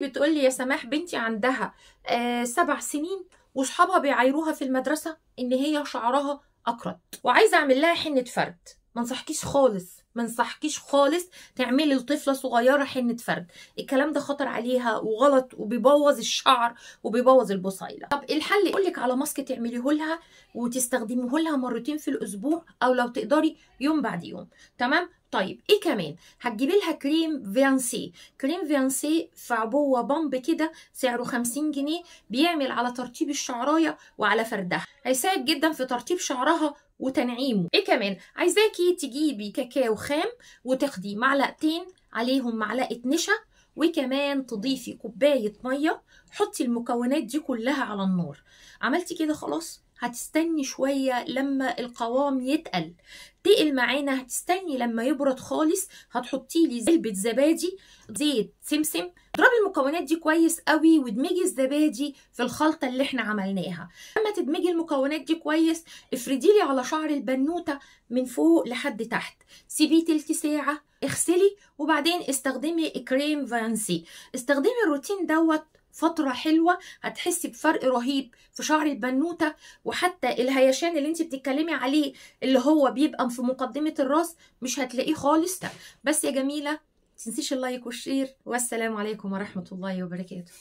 بتقولي يا سماح بنتي عندها 7 سنين وصحابها بيعايروها في المدرسة ان هي شعرها اقرط وعايزة اعمل لها حنة فرد. منصحكيش خالص تعملي لطفلة صغيرة حنة فرد. الكلام ده خطر عليها وغلط وبيبوظ الشعر وبيبوظ البصيلة. طب الحل اقولك على ماسك تعمليه لها وتستخدميه لها مرتين في الاسبوع، او لو تقدري يوم بعد يوم. تمام. طيب ايه كمان؟ هتجيبي لها كريم فيانسي. كريم فيانسي في عبوه بامب كده سعره 50 جنيه، بيعمل على ترطيب الشعرايه وعلى فردها، هيساعد جدا في ترطيب شعرها وتنعيمه. ايه كمان؟ عايزاكي تجيبي كاكاو خام وتاخدي معلقتين عليهم معلقه نشا، وكمان تضيفي كوبايه ميه. حطي المكونات دي كلها على النار. عملتي كده خلاص، هتستني شويه لما القوام تقل معانا، هتستني لما يبرد خالص. هتحطي لي علبه زبادي، زيت سمسم. اضربي المكونات دي كويس قوي وادمجي الزبادي في الخلطه اللي احنا عملناها. لما تدمجي المكونات دي كويس، افردي لي على شعر البنوته من فوق لحد تحت، سيبيه تلت ساعه، اغسلي وبعدين استخدمي كريم فانسي. استخدمي الروتين دوت فترة حلوة، هتحسي بفرق رهيب في شعر البنوتة. وحتى الهيشان اللي انت بتتكلمي عليه اللي هو بيبقى في مقدمة الراس مش هتلاقيه خالص. بس يا جميلة، متنسيش اللايك والشير، والسلام عليكم ورحمة الله وبركاته.